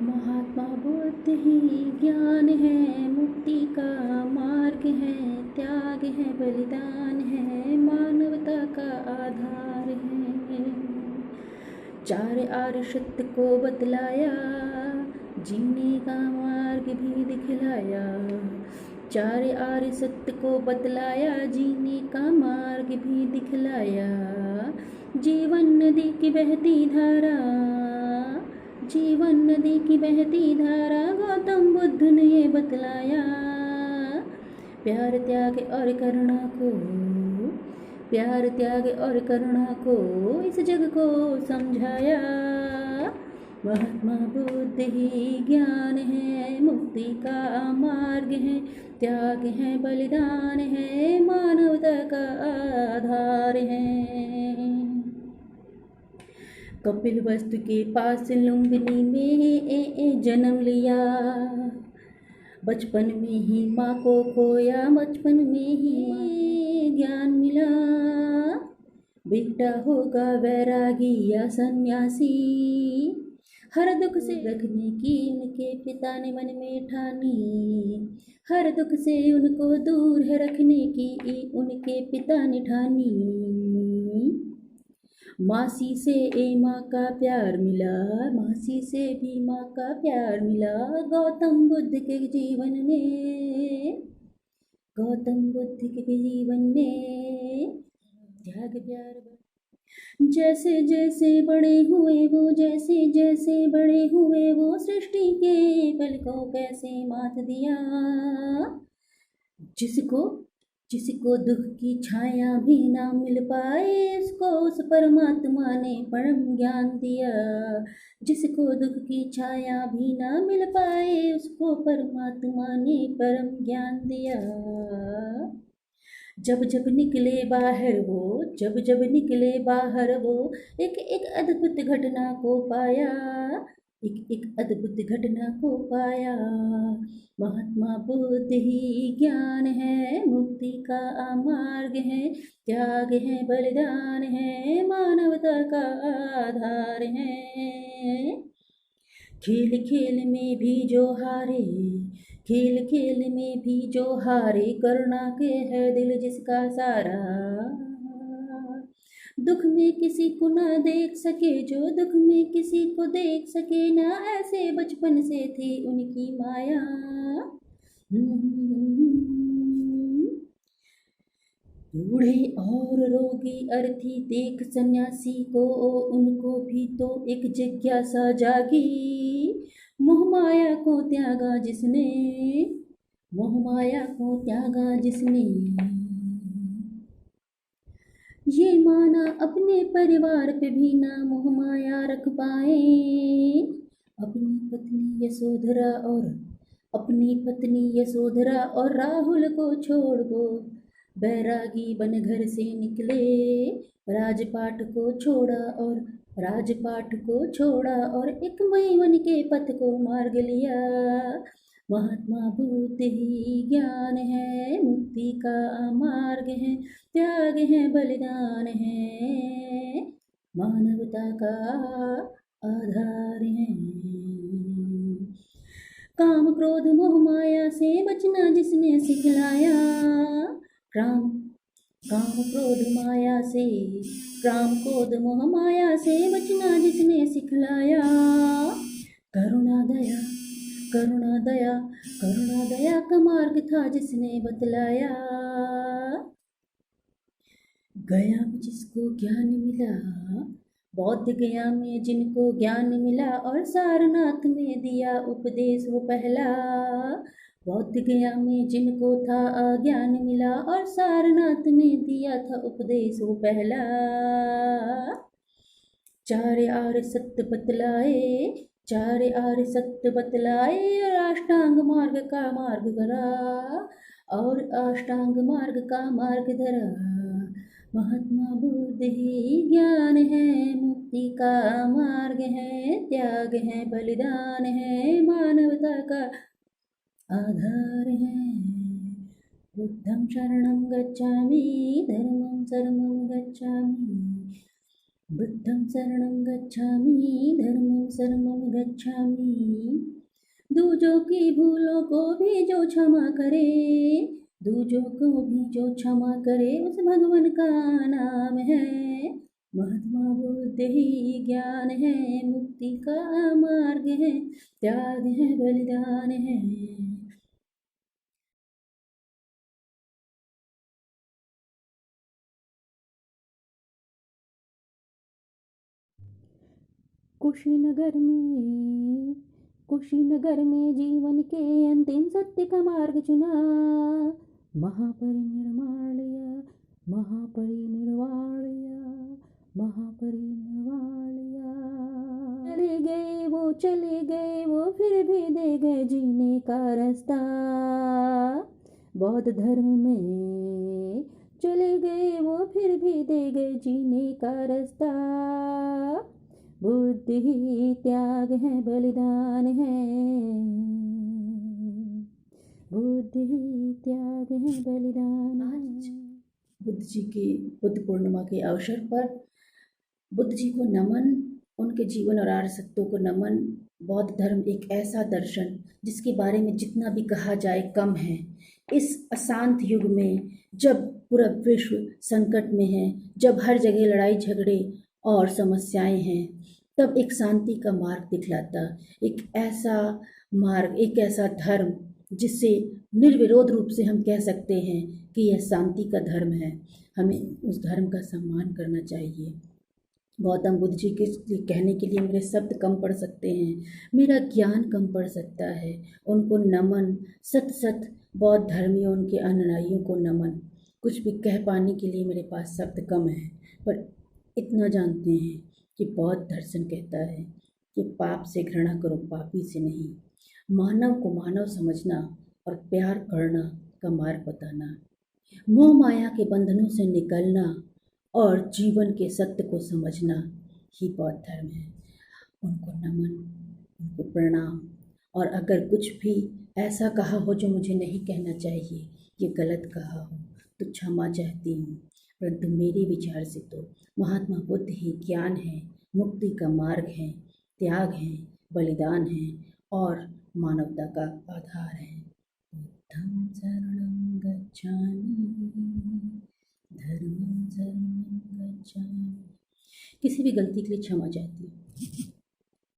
महात्मा बुद्ध ही ज्ञान है, मुक्ति का मार्ग है, त्याग है, बलिदान है, मानवता का आधार है। चार आर्य सत्य को बतलाया, जीने का मार्ग भी दिखलाया। चार आर्य सत्य को बतलाया, जीने का मार्ग भी दिखलाया। जीवन नदी की बहती धारा, जीवन नदी की बहती धारा, गौतम बुद्ध ने ये बतलाया। प्यार त्याग और करुणा को, प्यार त्याग और करुणा को इस जग को समझाया। महात्मा बुद्ध ही ज्ञान है, मुक्ति का मार्ग है, त्याग है, बलिदान है, मानवता का आधार है। कपिल वस्तु के पास लुम्बिनी में जन्म लिया, बचपन में ही माँ को खोया, बचपन में ही ज्ञान मिला। बेटा होगा वैरागी या सन्यासी, हर दुख से रखने की उनके पिता ने मन में ठानी। हर दुख से उनको दूर है रखने की उनके पिता ने ठानी। मासी से माँ का प्यार मिला, मासी से भी माँ का प्यार मिला। गौतम बुद्ध के जीवन में, गौतम बुद्ध के जीवन में त्याग प्यार। जैसे जैसे बड़े हुए वो, जैसे जैसे बड़े हुए वो, सृष्टि के बल को कैसे मात दिया। जिसको जिसको दुख की छाया भी ना मिल पाए, उसको उस परमात्मा ने परम ज्ञान दिया। जिसको दुख की छाया भी ना मिल पाए, उसको परमात्मा ने परम ज्ञान दिया। जब जब निकले बाहर वो, जब जब निकले बाहर वो, एक एक अद्भुत घटना को पाया, एक एक अद्भुत घटना को पाया। महात्मा बुद्ध ही ज्ञान है, मुक्ति का मार्ग है, त्याग है, बलिदान है, मानवता का आधार है। खेल खेल में भी जो हारे, खेल खेल में भी जो हारे, करुणा के है दिल जिसका सारा। दुख में किसी को ना देख सके, जो दुख में किसी को देख सके ना, ऐसे बचपन से थी उनकी माया। बूढ़े और रोगी अर्थी देख सन्यासी को, उनको भी तो एक जिज्ञासा जागी। मोह माया को त्यागा जिसने, मोह माया को त्यागा जिसने, ये माना अपने परिवार पे भी ना मोह माया रख पाए। अपनी पत्नी यशोधरा और, अपनी पत्नी यशोधरा और राहुल को छोड़ दो, बैरागी बन घर से निकले। राजपाट को छोड़ा और, राजपाट को छोड़ा और एक मैवन के पथ को मार्ग लिया। महात्मा बुद्ध ही ज्ञान है, मुक्ति का मार्ग है, त्याग है, बलिदान है, मानवता का आधार है। काम क्रोध मोह माया से बचना जिसने सिखलाया, काम काम क्रोध माया से, काम क्रोध मोह माया से बचना जिसने सिखलाया। करुणा दया, करुणा दया, करुणा दया का मार्ग था जिसने बतलाया। गया में जिसको ज्ञान मिला, बौद्ध गया में जिनको ज्ञान मिला, और सारनाथ में दिया उपदेश वो पहला। बौद्ध गया में जिनको था ज्ञान मिला, और सारनाथ में दिया था उपदेश वो पहला। चार आर्य सत्य बतलाए, चार आर्य सत्य बतलाए, और अष्टांग मार्ग का मार्ग धरा, और अष्टांग मार्ग का मार्ग धरा। महात्मा बुद्ध ही ज्ञान है, मुक्ति का मार्ग है, त्याग है, बलिदान है, मानवता का आधार है। बुद्धं शरणं गच्छामि, धर्मं शरणं गच्छामि, बुद्धं शरणं गच्छामि, धर्मं शरणं गच्छामि। दूजों की भूलों को भी जो क्षमा करे, दूजों को भी जो क्षमा करे, उस भगवान का नाम है। महात्मा बुद्ध ही ज्ञान है, मुक्ति का मार्ग है, त्याग है बलिदान है। कुशीनगर में जीवन के अंतिम सत्य का मार्ग चुना, महापरिनिर्वाण लिया, महापरिनिर्वाण लिया, महापरिनिर्वाण लिया। चले गए वो फिर भी दे गए जीने का रास्ता। बौद्ध धर्म में चले गए वो फिर भी दे गए जीने का रास्ता। बुद्धि ही त्याग है बलिदान है, बुद्धि ही त्याग है बलिदान है। बुद्ध जी की बुद्ध पूर्णिमा के अवसर पर बुद्ध जी को नमन, उनके जीवन और आर्य सत्यों को नमन। बौद्ध धर्म एक ऐसा दर्शन जिसके बारे में जितना भी कहा जाए कम है। इस अशांत युग में जब पूरा विश्व संकट में है, जब हर जगह लड़ाई झगड़े और समस्याएं हैं, तब एक शांति का मार्ग दिखलाता, एक ऐसा मार्ग, एक ऐसा धर्म जिससे निर्विरोध रूप से हम कह सकते हैं कि यह शांति का धर्म है। हमें उस धर्म का सम्मान करना चाहिए। गौतम बुद्ध जी के कहने के लिए मेरे शब्द कम पड़ सकते हैं, मेरा ज्ञान कम पड़ सकता है। उनको नमन, सत सत बौद्ध धर्मियों, उनके अनुयायियों को नमन। कुछ भी कह पाने के लिए मेरे पास शब्द कम है, पर इतना जानते हैं कि बौद्ध दर्शन कहता है कि पाप से घृणा करो, पापी से नहीं। मानव को मानव समझना और प्यार करना का मार्ग बताना, मोह माया के बंधनों से निकलना और जीवन के सत्य को समझना ही बौद्ध धर्म है। उनको नमन, उनको प्रणाम। और अगर कुछ भी ऐसा कहा हो जो मुझे नहीं कहना चाहिए, ये गलत कहा हो, तो क्षमा चाहती हूँ। परंतु मेरे विचार से तो महात्मा बुद्ध ही ज्ञान है, मुक्ति का मार्ग है, त्याग है, बलिदान है और मानवता का आधार है। बुद्धं शरणं गच्छामि, धर्मं शरणं गच्छामि। किसी भी गलती के लिए क्षमा चाहती हूँ।